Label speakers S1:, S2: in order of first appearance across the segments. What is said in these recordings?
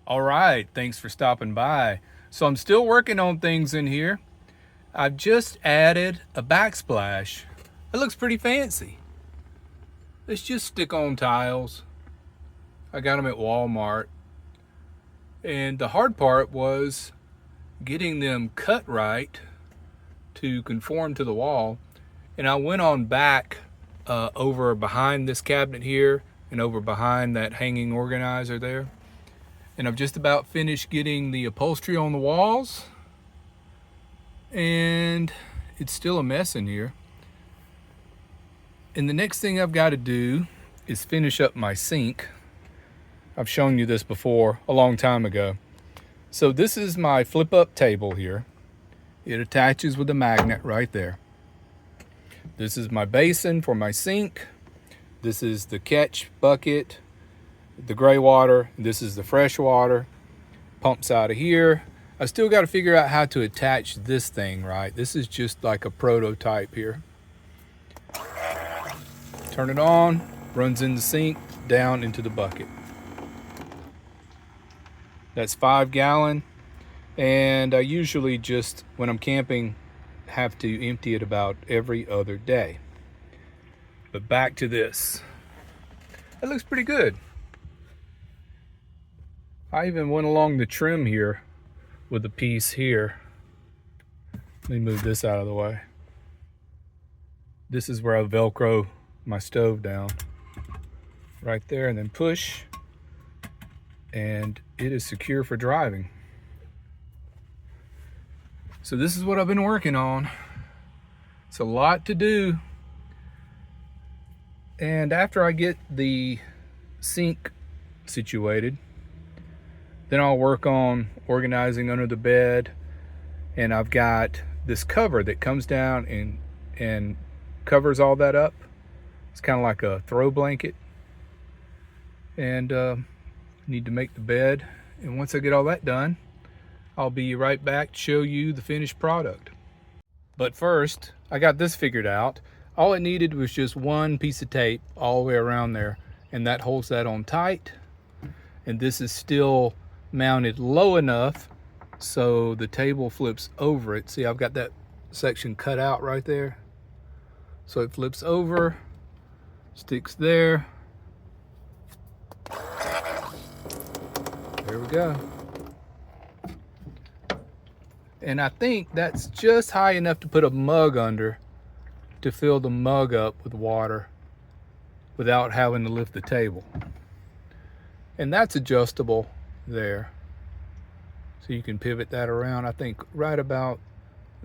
S1: All right, thanks for stopping by. So I'm still working on things in here. I've just added a backsplash. It looks pretty fancy. It's just stick-on tiles. I got them at Walmart. And the hard part was getting them cut right to conform to the wall. And I went on back over behind this cabinet here and over behind that hanging organizer there. And I've just about finished getting the upholstery on the walls. And it's still a mess in here. And the next thing I've got to do is finish up my sink. I've shown you this before a long time ago. So this is my flip up table here. It attaches with a magnet right there. This is my basin for my sink. This is the catch bucket, the gray water. This is the fresh water. Pumps out of here. I still got to figure out how to attach this thing right. This is just like a prototype here. Turn it on, runs in the sink, down into the bucket. That's 5 gallon. And I usually just, when I'm camping, have to empty it about every other day. But back to this. That looks pretty good. I even went along the trim here with a piece here. Let me move this out of the way. This is where I Velcro my stove down. Right there, and then push. And it is secure for driving. So this is what I've been working on. It's a lot to do. And after I get the sink situated, then I'll work on organizing under the bed. And I've got this cover that comes down and covers all that up. It's kind of like a throw blanket. And need to make the bed. And once I get all that done, I'll be right back to show you the finished product. But first, I got this figured out. All it needed was just one piece of tape all the way around there, and that holds that on tight. And this is still mounted low enough so the table flips over it. See, I've got that section cut out right there. So it flips over, sticks there. There we go. And I think that's just high enough to put a mug under to fill the mug up with water without having to lift the table. And that's adjustable there. So you can pivot that around. I think right about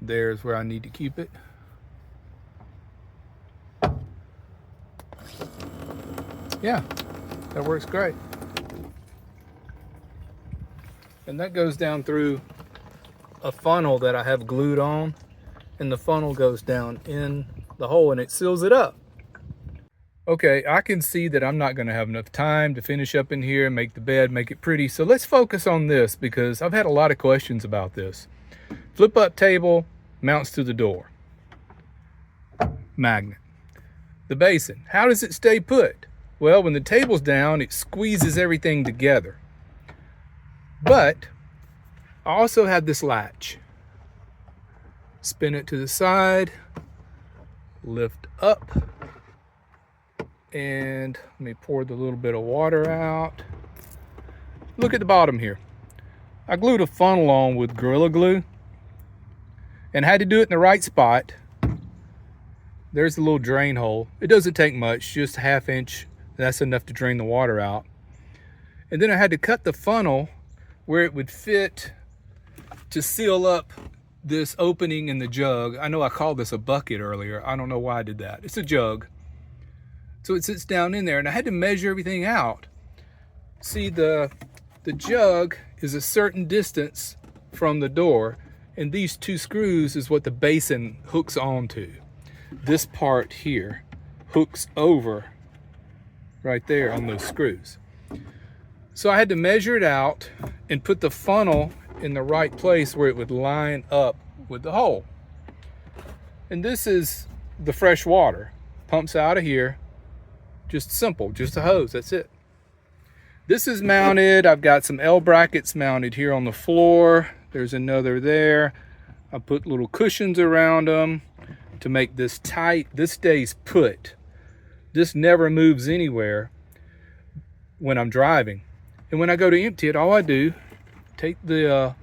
S1: there is where I need to keep it. Yeah, that works great. And that goes down through a funnel that I have glued on, and the funnel goes down in the hole and it seals it up. Okay, I can see that I'm not going to have enough time to finish up in here and make the bed, make it pretty. So let's focus on this because I've had a lot of questions about this. Flip up table mounts to the door. Magnet. The basin. How does it stay put? Well, when the table's down, it squeezes everything together. But I also have this latch. Spin it to the side, lift up, and let me pour the little bit of water out. Look at the bottom here. I glued a funnel on with Gorilla Glue and had to do it in the right spot. There's the little drain hole. It doesn't take much, just a 1/2 inch. That's enough to drain the water out. And then I had to cut the funnel where it would fit to seal up this opening in the jug. I know I called this a bucket earlier. I don't know why I did that. It's a jug. So it sits down in there, and I had to measure everything out. See, the jug is a certain distance from the door, and these 2 screws is what the basin hooks onto. This part here hooks over right there on those screws. So I had to measure it out and put the funnel in the right place where it would line up with the hole. And this is the fresh water. Pumps out of here. Just simple, just a hose, that's it. This is mounted. I've got some L brackets mounted here on the floor. There's another there. I put little cushions around them to make this tight. This stays put. This never moves anywhere when I'm driving. And when I go to empty it, all I do, take the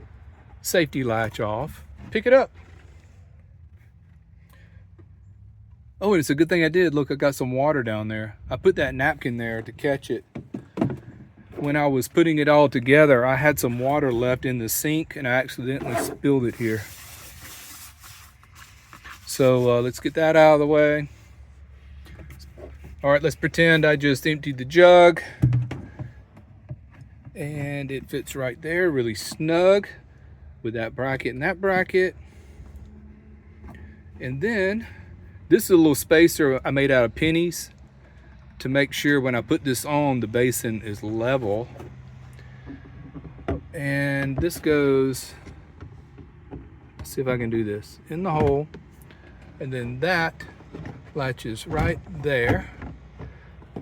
S1: safety latch off, pick it up. Oh, it's a good thing I did. Look, I got some water down there. I put that napkin there to catch it. When I was putting it all together, I had some water left in the sink and I accidentally spilled it here. So let's get that out of the way. All right, let's pretend I just emptied the jug. And it fits right there, really snug with that bracket and that bracket. And then this is a little spacer I made out of pennies to make sure when I put this on, the basin is level. And this goes, let's see if I can do this, in the hole. And then that latches right there.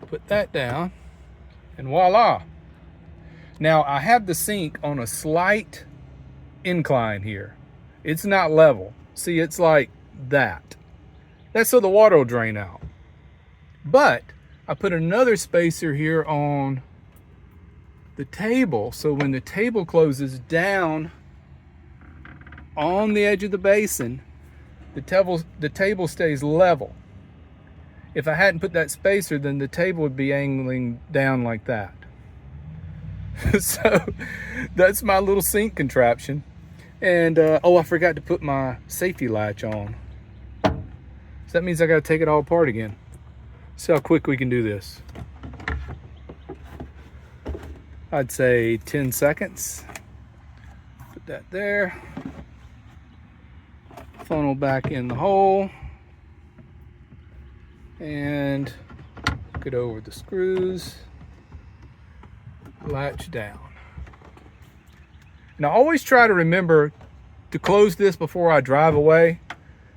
S1: Put that down, and voila. Now I have the sink on a slight incline here. It's not level. See, it's like that. That's so the water will drain out. But I put another spacer here on the table, so when the table closes down on the edge of the basin, the table stays level. If I hadn't put that spacer, then the table would be angling down like that. So that's my little sink contraption. And oh, I forgot to put my safety latch on. So that means I gotta take it all apart again. See how quick we can do this. I'd say 10 seconds. Put that there. Funnel back in the hole. And get over the screws. Latch down. Now always try to remember to close this before I drive away,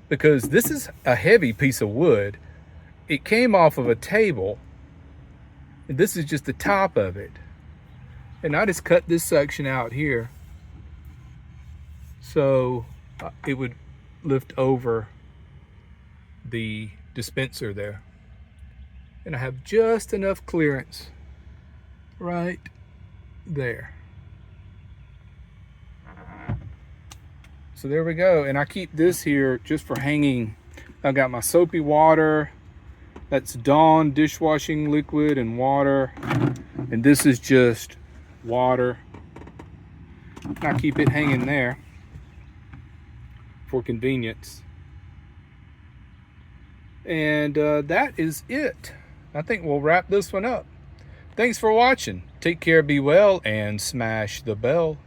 S1: because this is a heavy piece of wood. It came off of a table, and this is just the top of it. And I just cut this section out here so it would lift over the dispenser there. And I have just enough clearance right there. So there we go. And I keep this here just for hanging. I've got my soapy water. That's Dawn dishwashing liquid and water. And this is just water. And I keep it hanging there for convenience. And that is it. I think we'll wrap this one up. Thanks for watching. Take care, be well, and smash the bell.